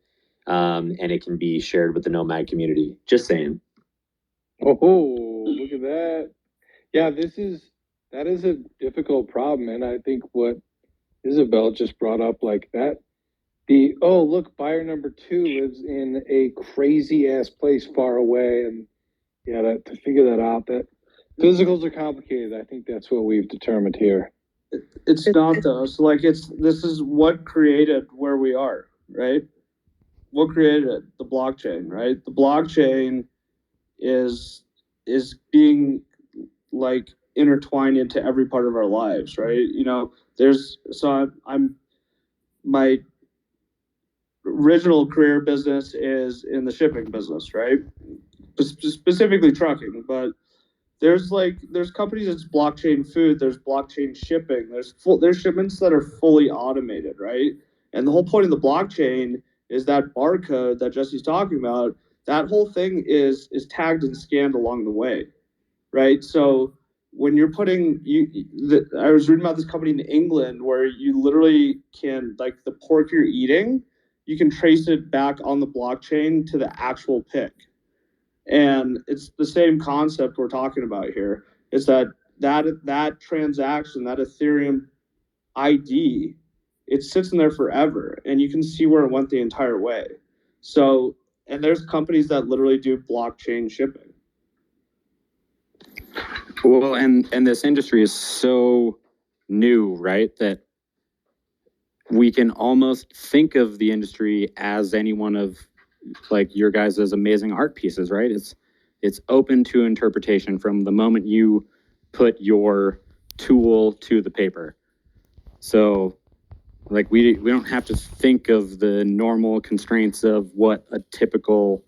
And it can be shared with the Nomad community. Just saying. Oh, look at that. Yeah, that is a difficult problem. And I think what Isabel just brought up, like that, look, buyer number 2 lives in a crazy ass place far away. And yeah, to figure that out, that physicals are complicated. I think that's what we've determined here. It's not though. So like this is what created where we are, right? What created it? The blockchain, right? The blockchain is being like intertwined into every part of our lives, right? I'm my original career business is in the shipping business, right? Specifically trucking, but there's companies that's blockchain food, there's blockchain shipping, there's shipments that are fully automated, right? And the whole point of the blockchain is that barcode that Jesse's talking about. That whole thing is tagged and scanned along the way, right? So when you're I was reading about this company in England where you literally can, like the pork you're eating, you can trace it back on the blockchain to the actual pick. And it's the same concept we're talking about here. Is that transaction, that Ethereum ID, it sits in there forever, and you can see where it went the entire way. So, and there's companies that literally do blockchain shipping. Well, and this industry is so new, right, that we can almost think of the industry as any one of like your guys' amazing art pieces, right? It's open to interpretation from the moment you put your tool to the paper. So like we don't have to think of the normal constraints of what a typical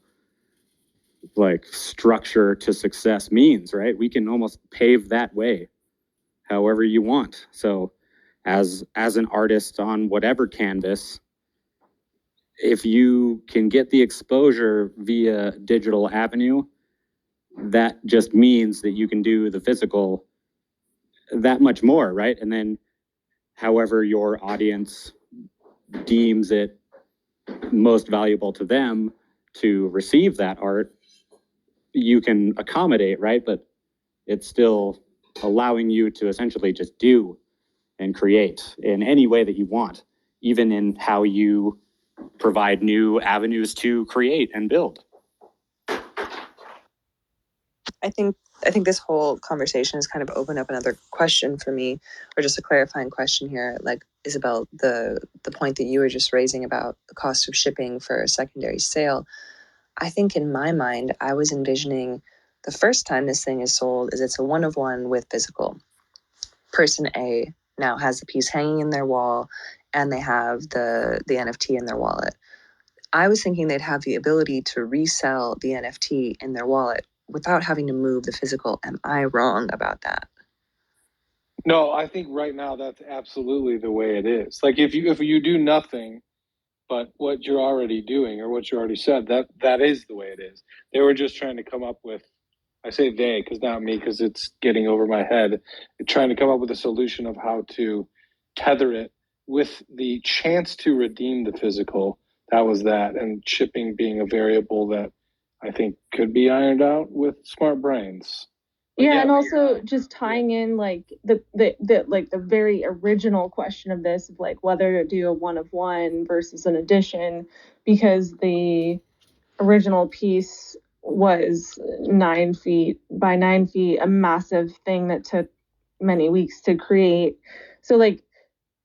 like structure to success means, right? We can almost pave that way however you want. So as an artist on whatever canvas, if you can get the exposure via digital avenue, that just means that you can do the physical that much more, right? And then however your audience deems it most valuable to them to receive that art, you can accommodate, right? But it's still allowing you to essentially just do and create in any way that you want, even in how you provide new avenues to create and build. I think this whole conversation has kind of opened up another question for me, or just a clarifying question here. Like, Isabel, the point that you were just raising about the cost of shipping for a secondary sale, I think in my mind, I was envisioning the first time this thing is sold is it's a one-of-one with physical. Person A now has the piece hanging in their wall and they have the NFT in their wallet. I was thinking they'd have the ability to resell the NFT in their wallet without having to move the physical. Am I wrong about that? No, I think right now that's absolutely the way it is. Like if you do nothing but what you're already doing or what you already said, that is the way it is. They were just trying to come up with, I say they because not me because it's getting over my head, trying to come up with a solution of how to tether it with the chance to redeem the physical. That was that, and shipping being a variable that I think could be ironed out with smart brains. But yeah, and also just tying in like the like the very original question of this of like whether to do a one-of-one versus an edition, because the original piece was 9 feet by 9 feet, a massive thing that took many weeks to create. So like,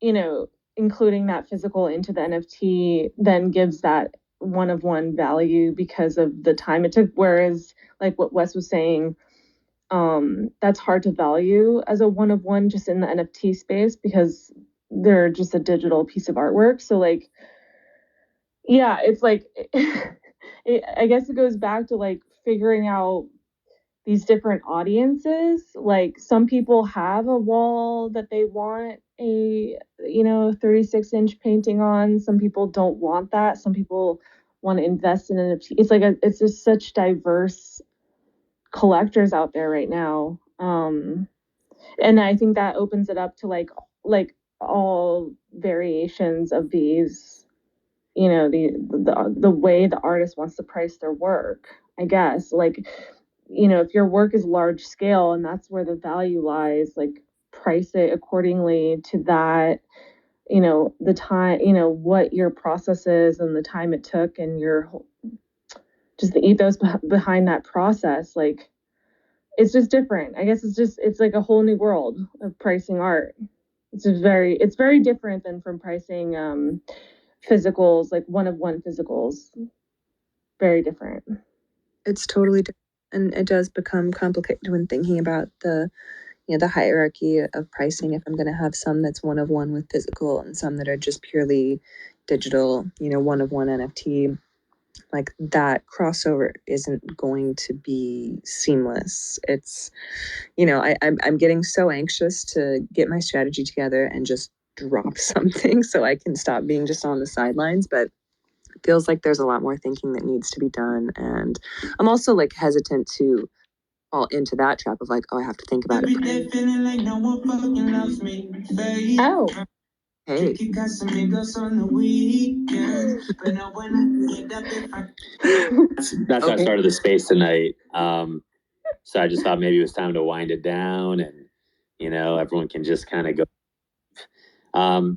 you know, including that physical into the NFT then gives that one-of-one value because of the time it took. Whereas like what Wes was saying, that's hard to value as a one-of-one just in the NFT space because they're just a digital piece of artwork. So like, yeah, it's like, I guess it goes back to like figuring out these different audiences. Like some people have a wall that they want a 36-inch painting on. Some people don't want that. Some people want to invest in an NFT. It's like it's just such diverse collectors out there right now, and I think that opens it up to like all variations of these, the way the artist wants to price their work, I guess. Like, if your work is large scale and that's where the value lies, like price it accordingly to that, the time, what your process is and the time it took and your just the ethos behind that process. Like, it's just different. I guess it's like a whole new world of pricing art. It's very different than from pricing physicals, like one-of-one physicals. Very different. It's totally different. And it does become complicated when thinking about the hierarchy of pricing. If I'm going to have some that's one-of-one with physical and some that are just purely digital, one-of-one NFT, like that crossover isn't going to be seamless. It's, I'm getting so anxious to get my strategy together and just drop something so I can stop being just on the sidelines. But it feels like there's a lot more thinking that needs to be done. And I'm also like hesitant to fall into that trap of like, oh, I have to think about it. Oh. Hey. That's how I started the space tonight. So I just thought maybe it was time to wind it down and, everyone can just kind of go.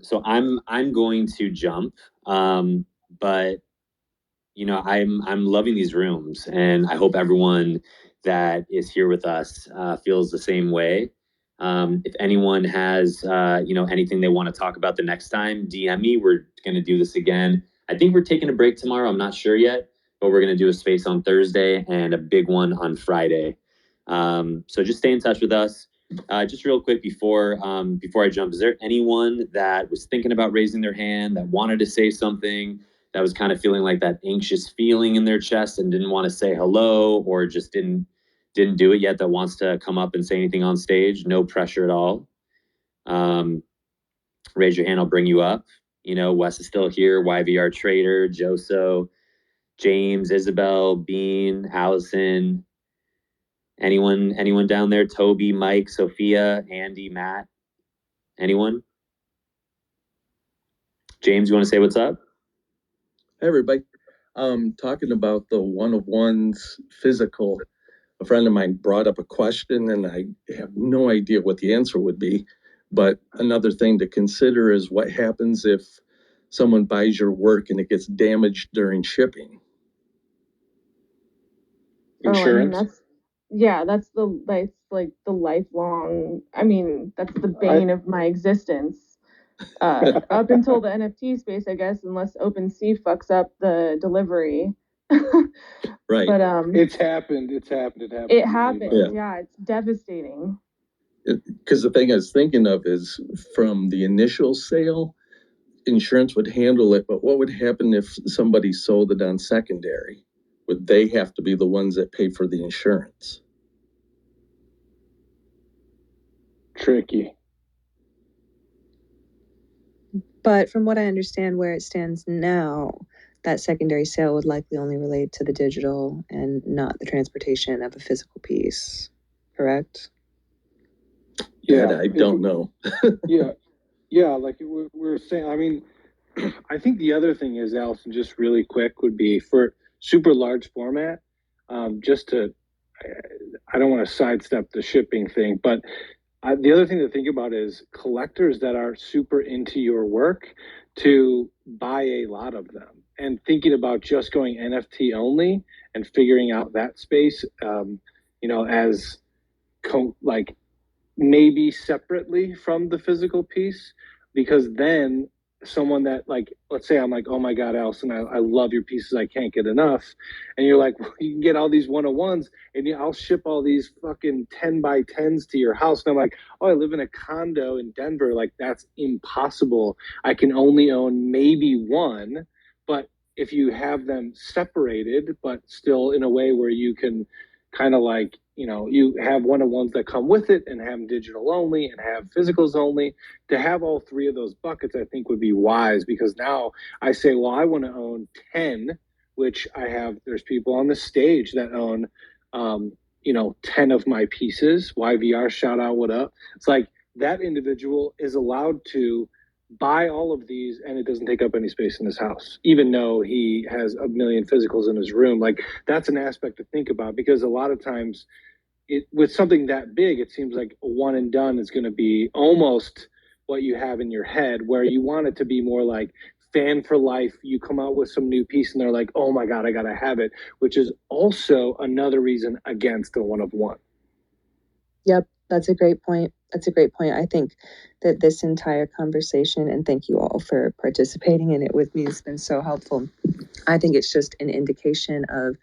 So I'm going to jump. But I'm loving these rooms and I hope everyone that is here with us feels the same way. If anyone has anything they want to talk about the next time, DM me. We're going to do this again. I think we're taking a break tomorrow. I'm not sure yet, but we're going to do a space on Thursday and a big one on Friday. So just stay in touch with us. Just real quick before I jump, is there anyone that was thinking about raising their hand that wanted to say something, that was kind of feeling like that anxious feeling in their chest and didn't want to say hello, or just didn't do it yet, that wants to come up and say anything on stage, no pressure at all. Raise your hand, I'll bring you up. You know, Wes is still here, YVR Trader, Joso, James, Isabel, Bean, Allison. Anyone down there? Toby, Mike, Sophia, Andy, Matt. Anyone? James, you want to say what's up? Hey, everybody. Talking about the one-of-ones physical, a friend of mine brought up a question and I have no idea what the answer would be. But another thing to consider is what happens if someone buys your work and it gets damaged during shipping. Insurance? That's like the lifelong, I mean, that's the bane of my existence. Up until the NFT space, I guess, unless OpenSea fucks up the delivery. Right. But It happened. It happened. Yeah, it's devastating. Because the thing I was thinking of is from the initial sale, insurance would handle it, but what would happen if somebody sold it on secondary? Would they have to be the ones that pay for the insurance? Tricky. But from what I understand, where it stands now, that secondary sale would likely only relate to the digital and not the transportation of a physical piece. Correct? Yeah, I don't know. Yeah, like we're saying, I mean, I think the other thing is, Allison, just really quick, would be for super large format, just to, I don't want to sidestep the shipping thing, but the other thing to think about is collectors that are super into your work to buy a lot of them, and thinking about just going NFT only and figuring out that space, you know, as like maybe separately from the physical piece, because then someone that, like, let's say I'm like, oh my God, Allison, I love your pieces, I can't get enough. And you're like, well, you can get all these 101s and I'll ship all these fucking 10 by 10s to your house. And I'm like, oh, I live in a condo in Denver. Like, that's impossible. I can only own maybe one. But if you have them separated, but still in a way where you can kind of like, you know, you have 101s that come with it and have digital only and have physicals only. To have all three of those buckets, I think would be wise, because now I say, well, I want to own 10, which I have, there's people on the stage that own, you know, 10 of my pieces. YVR, shout out, what up? It's like that individual is allowed to buy all of these and it doesn't take up any space in his house, even though he has a million physicals in his room. Like, that's an aspect to think about, because a lot of times with something that big, it seems like a one and done is going to be almost what you have in your head, where you want it to be more like fan for life. You come out with some new piece and they're like, oh my God, I got to have it, which is also another reason against the one of one. Yep, that's a great point. I think that this entire conversation, and thank you all for participating in it with me, it's been so helpful. I think it's just an indication of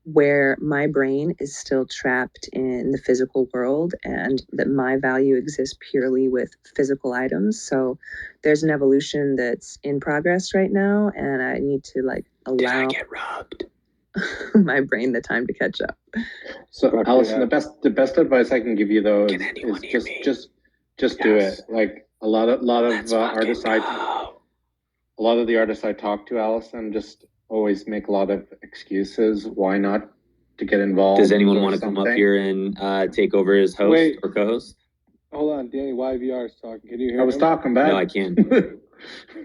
where my brain is still trapped in the physical world, and that my value exists purely with physical items. So there's an evolution that's in progress right now, and I need to like allow. Did I get robbed? My brain the time to catch up. So Allison, the best advice I can give you though is just do it. Like a lot of artists a lot of the artists I talk to, Allison, just always make a lot of excuses why not to get involved. Does anyone want to come up here and take over as host or co-host? Hold on, Danny, YVR is talking. Can you hear him? I was talking back. No, I can't.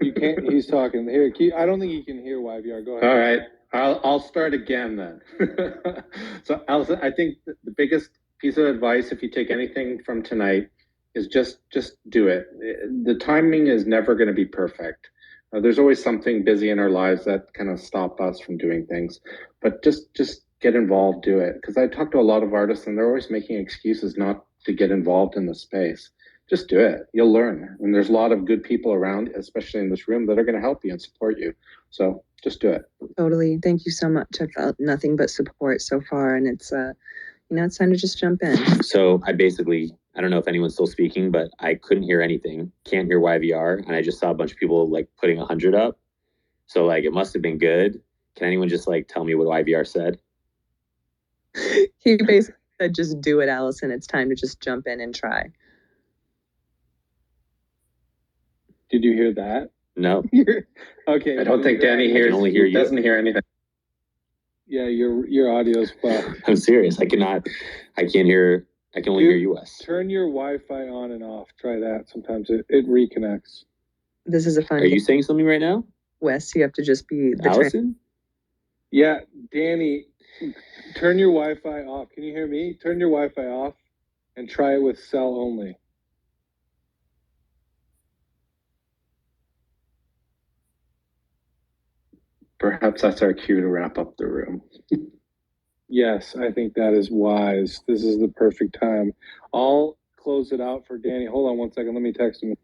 You can't. He's talking. Here, I don't think he can hear YVR. Go ahead. All right. I'll start again then. So Allison, I think the biggest piece of advice, if you take anything from tonight, is just do it. The timing is never going to be perfect. There's always something busy in our lives that kind of stop us from doing things, but just get involved, do it. Because I talk to a lot of artists and they're always making excuses not to get involved in the space. Just do it. You'll learn. And there's a lot of good people around, especially in this room, that are going to help you and support you. So just do it. Totally. Thank you so much. I've felt nothing but support so far, and it's it's time to just jump in. So I don't know if anyone's still speaking, but I couldn't hear anything. Can't hear YVR, and I just saw a bunch of people like putting 100 up. So like it must have been good. Can anyone just like tell me what YVR said? He basically said, just do it, Allison. It's time to just jump in and try. Did you hear that? No. Okay. I don't think Danny I hears. can only hear you. Doesn't hear anything. Yeah, your audio's fucked. I'm serious. I can't hear. I can only hear you, Wes. Turn your Wi-Fi on and off. Try that. Sometimes it reconnects. This is a fun Are you saying something right now? Wes, you have to just be the Allison? Yeah, Danny, turn your Wi-Fi off. Can you hear me? Turn your Wi-Fi off and try it with cell only. Perhaps that's our cue to wrap up the room. Yes, I think that is wise. This is the perfect time. I'll close it out for Danny. Hold on one second. Let me text him.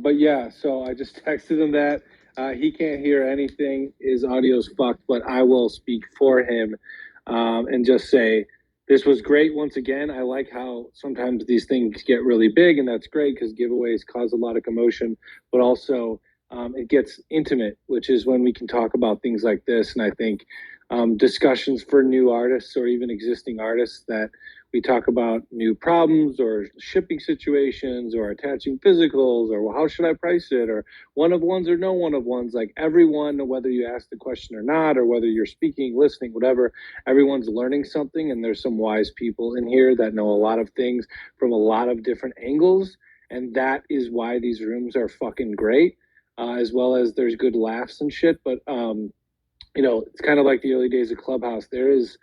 But yeah, so I just texted him that. He can't hear anything. His audio's fucked, but I will speak for him and just say, this was great once again. I like how sometimes these things get really big, and that's great because giveaways cause a lot of commotion, but also it gets intimate, which is when we can talk about things like this. And I think discussions for new artists or even existing artists that we talk about new problems or shipping situations or attaching physicals or how should I price it or one of ones or no one of ones, like everyone, whether you ask the question or not, or whether you're speaking, listening, whatever, everyone's learning something. And there's some wise people in here that know a lot of things from a lot of different angles. And that is why these rooms are fucking great, as well as there's good laughs and shit. But, you know, it's kind of like the early days of Clubhouse. There is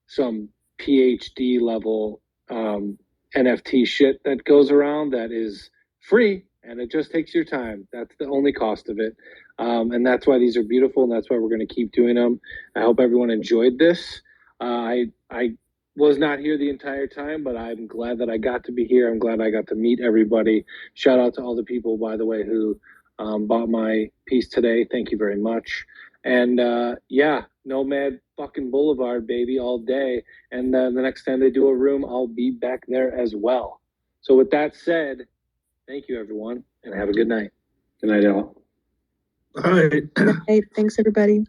some PhD level NFT shit that goes around that is free and it just takes your time. That's the only cost of it. And that's why these are beautiful and that's why we're going to keep doing them. I hope everyone enjoyed this. I was not here the entire time, but I'm glad that I got to be here. I'm glad I got to meet everybody. Shout out to all the people, by the way, who bought my piece today. Thank you very much. And yeah, Nomad fucking Boulevard, baby, all day. And the next time they do a room, I'll be back there as well. So with that said, thank you, everyone, and have a good night. Good night, all. All right. Hey, thanks, everybody.